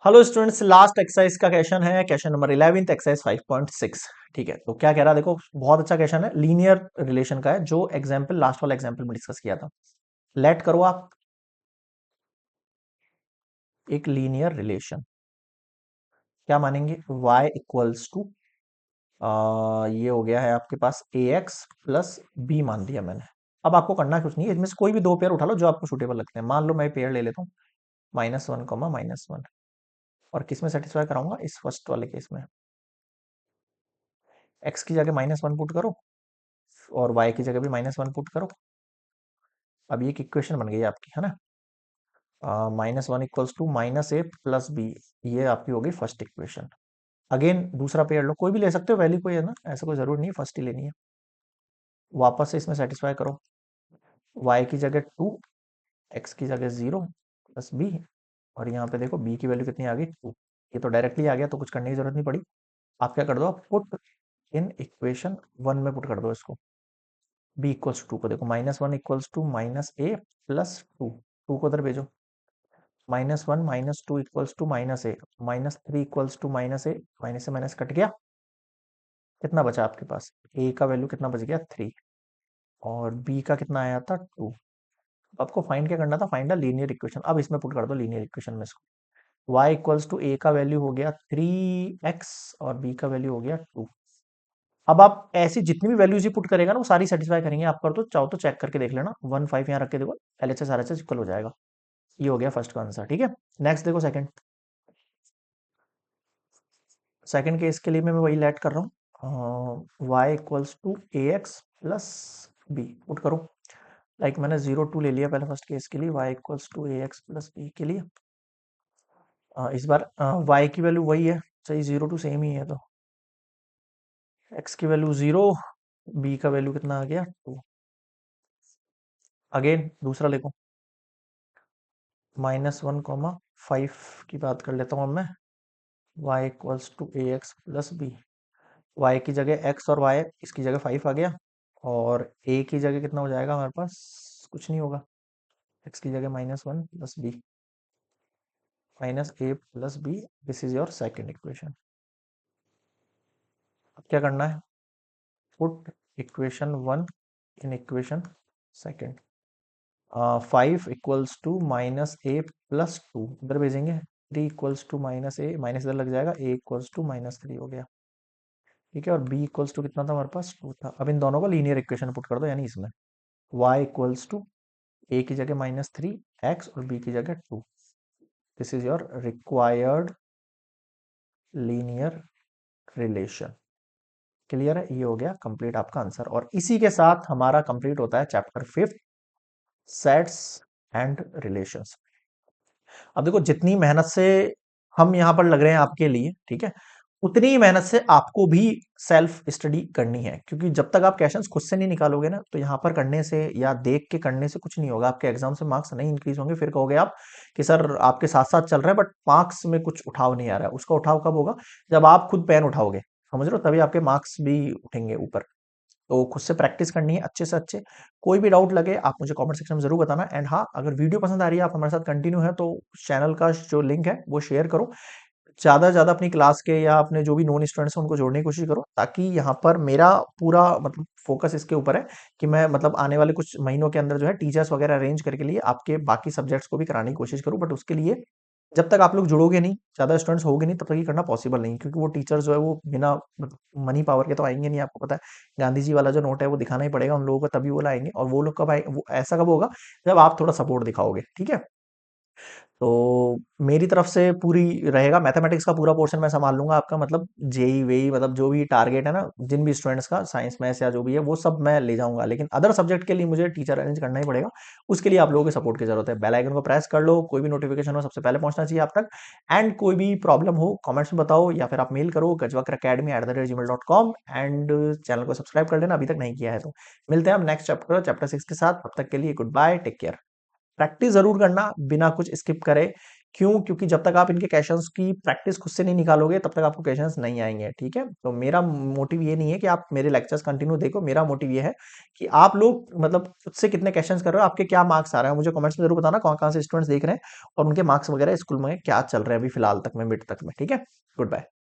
Hello students, last exercise का question है question number 11 exercise 5.6। ठीक है, तो क्या कह रहा है देखो, बहुत अच्छा क्वेश्चन है, लीनियर रिलेशन का है जो एग्जांपल लास्ट वाला एग्जांपल में डिस्कस किया था। लेट करो आप एक लीनियर रिलेशन, क्या मानेंगे y इक्वल्स टू ये हो गया है आपके पास ax प्लस b मान दिया मैंने। अब आपको करना कुछ नहीं है, इसमें से कोई भी दो पेयर उठा लो जो आपको सूटेबल लगते हैं। मान लो मैं पेयर ले लेता हूँ -1, और किस में सेटिस्फाई कराऊंगा, इस फर्स्ट वाले केस में। x की जगह -1 पुट करो और y की जगह भी -1 पुट करो। अब ये एक इक्वेशन बन गई आपकी, है ना। -1 equals to -a plus b, ये आपकी होगी फर्स्ट इक्वेशन। अगेन दूसरा पेयर लो, कोई भी ले सकते हो, वैल्यू कोई है ना, ऐसा कोई जरूरी नहीं है फर्स्ट ही लेनी है। वापस से इसमें सेटिस्फाई करो, y की जगह 2, x की जगह 0 प्लस b, और यहाँ पे देखो b की वैल्यू कितनी आ गई 2। ये तो डायरेक्टली आ गया, तो कुछ करने की जरूरत नहीं पड़ी। आप क्या कर दो, आप पुट इन इक्वेशन 1 में पुट कर दो इसको। b इक्वल्स टू को देखो, -1 इक्वल्स टू -a प्लस 2, 2 को उधर भेजो। -1 -2 equals to -a, -3 equals to -a, minus से माइनस कट गया। कितना बचा आपके पास, a का वैल्यू कितना बच गया 3, और b का कितना आया था 2। आपको फाइंड क्या करना था, फाइंड द लीनियर इक्वेशन। अब इसमें पुट कर दो लीनियर इक्वेशन में इसको। y इक्वल्स टू a का वैल्यू हो गया 3x और b का वैल्यू हो गया 2। अब आप ऐसी जितनी भी वैल्यूज ही पुट करेगा ना, वो सारी सेटिस्फाई करेंगे। आप कर दो, चाहो तो चेक करके देख लेना, 1 5 यहाँ रख के देखो, LHS RHS इक्वल हो जाएगा। ये हो गया फर्स्ट का आंसर, ठीक है। नेक्स्ट देखो सेकंड। सेकंड केस के लिए मैं वही लेट कर रहा हूँ, y equals to A x plus B, put करो। लाइक मैंने 0 2 ले लिया पहले फर्स्ट केस के लिए, y equals to A x plus B के लिए। इस बार y की वैल्यू वही है, सही 0 2 सेम ही है, तो x की वैल्यू 0, b का वैल्यू कितना आ गया 2। अगेन दूसरा देखो, -1, 5 की बात कर लेता हूँ अब मैं। y equals to A x plus b, y की जगह x और y, इसकी जगह 5 आ गया, और a की जगह कितना हो जाएगा हमारे पास, कुछ नहीं होगा, x की जगह -1 plus b, -a plus b। This is your second equation. अब क्या करना है, put equation 1 in equation second. 5 equals to -a plus 2 इधर भेजेंगे। 3 इक्वल्स टू -a, माइनस इधर लग जाएगा, a इक्वल्स टू -3 हो गया, ठीक है। और b इक्वल्स टू कितना था हमारे पास 2 था। अब इन दोनों को लीनियर इक्वेशन पुट कर दो, यानी इसमें y इक्वल्स टू a की जगह -3 x और b की जगह 2। This is your required linear relation. Clear है, ये हो गया कंप्लीट आपका आंसर। और इसी के साथ हमारा कंप्लीट होता है चैप्टर 5, सेट्स एंड रिलेशंस। अब देखो, जितनी मेहनत से हम यहाँ पर लग रहे हैं आपके लिए, ठीक है, उतनी ही मेहनत से आपको भी सेल्फ स्टडी करनी है। क्योंकि जब तक आप क्वेश्चंस खुद से नहीं निकालोगे ना, तो यहाँ पर करने से या देख के करने से कुछ नहीं होगा, आपके एग्जाम से मार्क्स नहीं इंक्रीज होंगे। फिर कहोगे आप कि सर आपके साथ साथ चल रहा है बट मार्क्स में कुछ उठाव नहीं आ रहा है। उसका उठाव कब होगा, जब आप खुद पेन उठाओगे, समझ रहे हो, तभी आपके मार्क्स भी उठेंगे ऊपर। तो खुद से प्रैक्टिस करनी है अच्छे से अच्छे। कोई भी डाउट लगे आप मुझे कमेंट सेक्शन में जरूर बताना। एंड हाँ, अगर वीडियो पसंद आ रही है, आप हमारे साथ कंटिन्यू है, तो चैनल का जो लिंक है वो शेयर करो। ज्यादा से ज्यादा अपनी क्लास के या अपने जो भी नॉन स्टूडेंट्स हैं उनको जोड़ने की कोशिश करो, ताकि यहाँ पर मेरा पूरा मतलब फोकस इसके ऊपर है कि मैं मतलब आने वाले कुछ महीनों के अंदर जो है टीचर्स वगैरह अरेंज करके लिए आपके बाकी सब्जेक्ट्स को भी कराने की कोशिश करूँ। बट उसके लिए जब तक आप लोग जुड़ोगे नहीं, ज्यादा स्टूडेंट्स होगे नहीं, तब तक ये करना पॉसिबल नहीं। क्योंकि वो टीचर जो है वो बिना मनी पावर के तो आएंगे नहीं, आपको पता है। गांधी जी वाला जो नोट है वो दिखाना ही पड़ेगा उन लोगों को, तभी वो लाएंगे। और वो लोग कब आए, वो ऐसा कब होगा, जब आप थोड़ा सपोर्ट दिखाओगे, ठीक है। तो मेरी तरफ से पूरी रहेगा, मैथमेटिक्स का पूरा पोर्शन मैं संभाल लूंगा आपका, मतलब जेई वेई, मतलब जो भी टारगेट है ना, जिन भी स्टूडेंट्स का साइंस मैथ्स या जो भी है वो सब मैं ले जाऊंगा। लेकिन अदर सब्जेक्ट के लिए मुझे टीचर अरेंज करना ही पड़ेगा। उसके लिए आप लोगों के सपोर्ट की जरूरत है। बेल आइकन को प्रेस कर लो, कोई भी नोटिफिकेशन हो सबसे पहले पहुंचना चाहिए आप तक। एंड कोई भी प्रॉब्लम हो कमेंट्स में बताओ, या फिर आप मेल करो gajwakar@gmail.com। एंड चैनल को सब्सक्राइब कर लेना अभी तक नहीं किया है तो। मिलते हैं हम नेक्स्ट चैप्टर, चैप्टर 6 के साथ। तब तक के लिए good bye, take care. Practice जरूर करना बिना कुछ स्किप करे, क्यों? क्योंकि जब तक आप इनके क्वेश्चंस की प्रैक्टिस खुद से नहीं निकालोगे तब तक आपको क्वेश्चंस नहीं आएंगे, ठीक है। तो मेरा मोटिव ये नहीं है कि आप मेरे लेक्चर्स कंटिन्यू देखो, मेरा मोटिव ये है कि आप लोग मतलब खुद से कितने क्वेश्चंस कर रहे हो, आपके क्या मार्क्स आ रहे हैं, मुझे कमेंट्स में जरूर बताना कौन कौन से स्टूडेंट्स देख रहे हैं और उनके मार्क्स वगैरह स्कूल में क्या चल रहे हैं अभी फिलहाल तक में, मिड तक में, ठीक है। Good bye.